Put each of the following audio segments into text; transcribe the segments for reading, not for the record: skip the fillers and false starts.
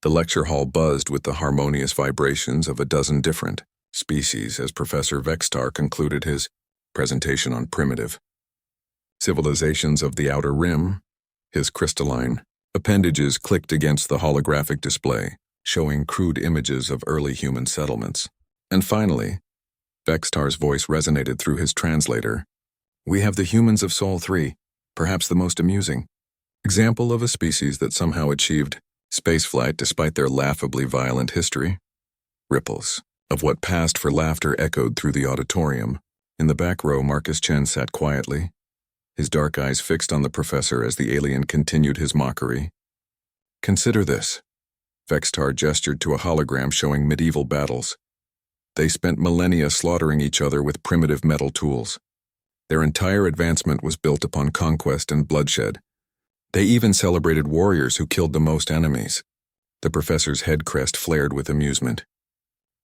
The lecture hall buzzed with the harmonious vibrations of a dozen different species as Professor Vextar concluded his presentation on primitive civilizations of the Outer Rim. His crystalline appendages clicked against the holographic display, showing crude images of early human settlements. And finally, Vextar's voice resonated through his translator. We have the humans of Sol 3, perhaps the most amusing example of a species that somehow achieved spaceflight despite their laughably violent history. Ripples of what passed for laughter echoed through the auditorium. In the back row, Marcus Chen sat quietly, his dark eyes fixed on the professor as the alien continued his mockery. Consider this. Vextar gestured to a hologram showing medieval battles. They spent millennia slaughtering each other with primitive metal tools. Their entire advancement was built upon conquest and bloodshed. They even celebrated warriors who killed the most enemies. The professor's head crest flared with amusement.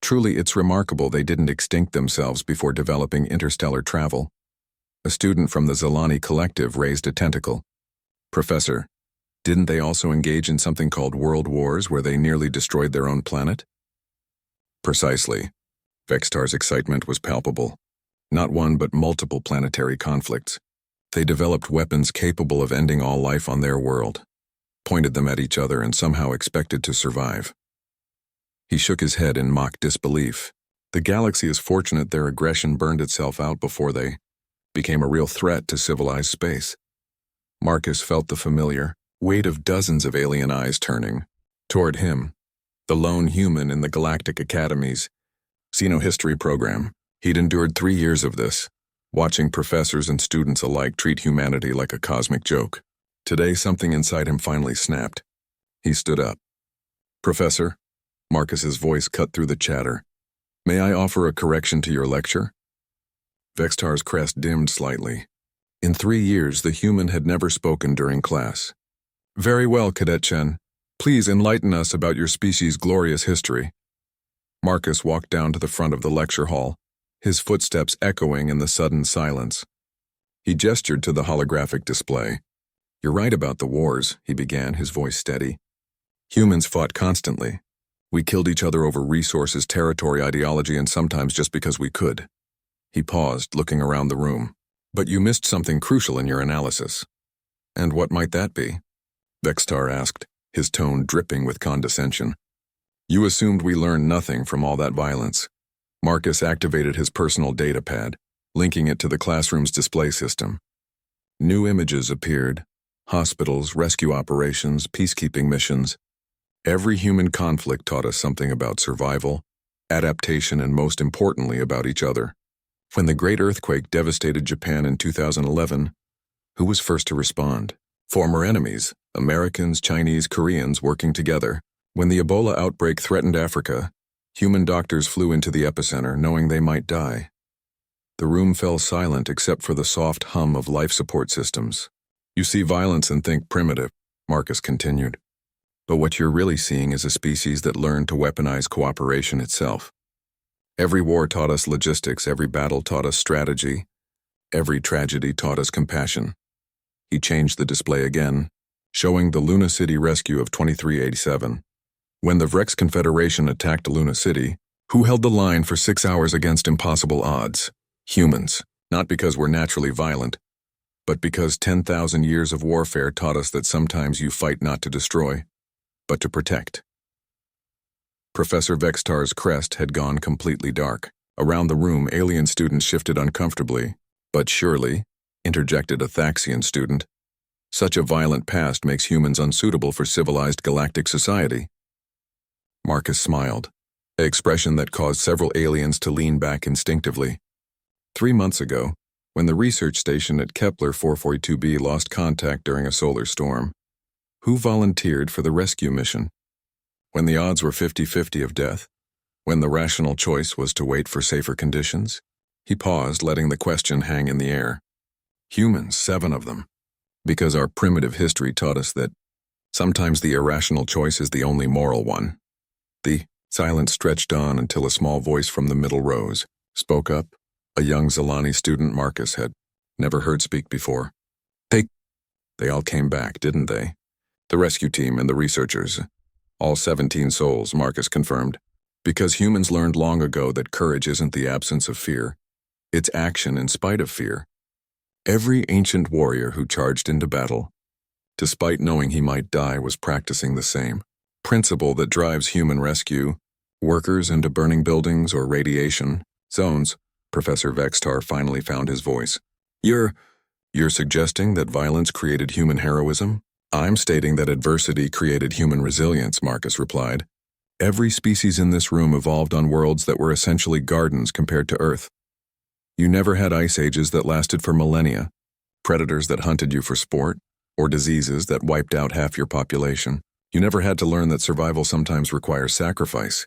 Truly, it's remarkable they didn't extinct themselves before developing interstellar travel. A student from the Zelani Collective raised a tentacle. Professor, didn't they also engage in something called world wars where they nearly destroyed their own planet? Precisely. Vextar's excitement was palpable. Not one but multiple planetary conflicts. They developed weapons capable of ending all life on their world, pointed them at each other and somehow expected to survive. He shook his head in mock disbelief. The galaxy is fortunate their aggression burned itself out before they became a real threat to civilized space. Marcus felt the familiar weight of dozens of alien eyes turning toward him, the lone human in the Galactic Academy's Xenohistory program. He'd endured 3 years of this, watching professors and students alike treat humanity like a cosmic joke. Today, something inside him finally snapped. He stood up. Professor, Marcus's voice cut through the chatter. May I offer a correction to your lecture? Vextar's crest dimmed slightly. In 3 years, the human had never spoken during class. Very well, Cadet Chen. Please enlighten us about your species' glorious history. Marcus walked down to the front of the lecture hall, his footsteps echoing in the sudden silence. He gestured to the holographic display. You're right about the wars, he began, his voice steady. Humans fought constantly. We killed each other over resources, territory, ideology, and sometimes just because we could. He paused, looking around the room. But you missed something crucial in your analysis. And what might that be? Vextar asked, his tone dripping with condescension. You assumed we learned nothing from all that violence. Marcus activated his personal data pad, linking it to the classroom's display system. New images appeared. Hospitals, rescue operations, peacekeeping missions. Every human conflict taught us something about survival, adaptation, and most importantly, about each other. When the Great Earthquake devastated Japan in 2011, who was first to respond? Former enemies, Americans, Chinese, Koreans working together. When the Ebola outbreak threatened Africa, human doctors flew into the epicenter knowing they might die. The room fell silent except for the soft hum of life support systems. You see violence and think primitive, Marcus continued. But what you're really seeing is a species that learned to weaponize cooperation itself. Every war taught us logistics, every battle taught us strategy, every tragedy taught us compassion. He changed the display again, showing the Luna City rescue of 2387. When the Vrex Confederation attacked Luna City, who held the line for 6 hours against impossible odds? Humans, not because we're naturally violent, but because 10,000 years of warfare taught us that sometimes you fight not to destroy, but to protect. Professor Vextar's crest had gone completely dark. Around the room, alien students shifted uncomfortably. But surely, interjected a Thaxian student, such a violent past makes humans unsuitable for civilized galactic society. Marcus smiled, an expression that caused several aliens to lean back instinctively. 3 months ago, when the research station at Kepler 442b lost contact during a solar storm, who volunteered for the rescue mission? When the odds were 50-50 of death, when the rational choice was to wait for safer conditions? He paused, letting the question hang in the air. Humans, 7 of them. Because our primitive history taught us that sometimes the irrational choice is the only moral one. The silence stretched on until a small voice from the middle rows spoke up, a young Zelani student Marcus had never heard speak before. They all came back, didn't they? The rescue team and the researchers. All 17 souls, Marcus confirmed. Because humans learned long ago that courage isn't the absence of fear. It's action in spite of fear. Every ancient warrior who charged into battle, despite knowing he might die, was practicing the same principle that drives human rescue, workers into burning buildings or radiation zones. Professor Vextar finally found his voice. You're suggesting that violence created human heroism? I'm stating that adversity created human resilience, Marcus replied. Every species in this room evolved on worlds that were essentially gardens compared to Earth. You never had ice ages that lasted for millennia, predators that hunted you for sport, or diseases that wiped out half your population. You never had to learn that survival sometimes requires sacrifice.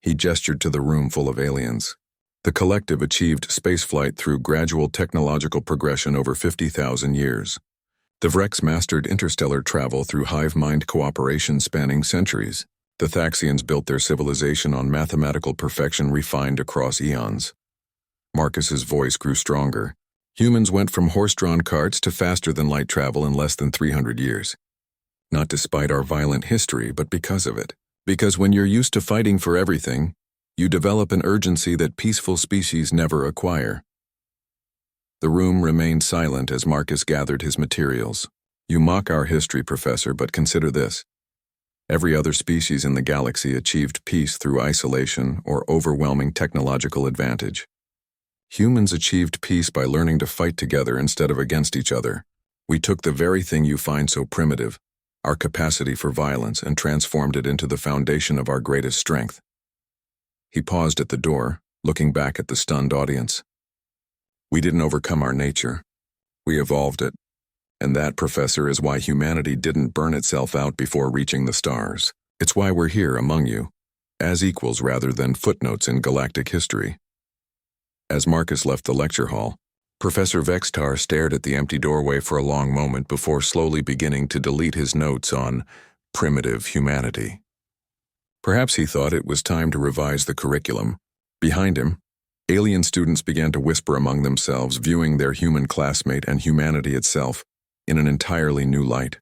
He gestured to the room full of aliens. The collective achieved spaceflight through gradual technological progression over 50,000 years. The Vrex mastered interstellar travel through hive-mind cooperation spanning centuries. The Thaxians built their civilization on mathematical perfection refined across eons. Marcus's voice grew stronger. Humans went from horse-drawn carts to faster-than-light travel in less than 300 years. Not despite our violent history, but because of it. Because when you're used to fighting for everything, you develop an urgency that peaceful species never acquire. The room remained silent as Marcus gathered his materials. You mock our history, Professor, but consider this. Every other species in the galaxy achieved peace through isolation or overwhelming technological advantage. Humans achieved peace by learning to fight together instead of against each other. We took the very thing you find so primitive, our capacity for violence, and transformed it into the foundation of our greatest strength. He paused at the door, looking back at the stunned audience. We didn't overcome our nature. We evolved it. And that, Professor, is why humanity didn't burn itself out before reaching the stars. It's why we're here among you, as equals rather than footnotes in galactic history. As Marcus left the lecture hall, Professor Vextar stared at the empty doorway for a long moment before slowly beginning to delete his notes on primitive humanity. Perhaps he thought it was time to revise the curriculum. Behind him, alien students began to whisper among themselves, viewing their human classmate and humanity itself in an entirely new light.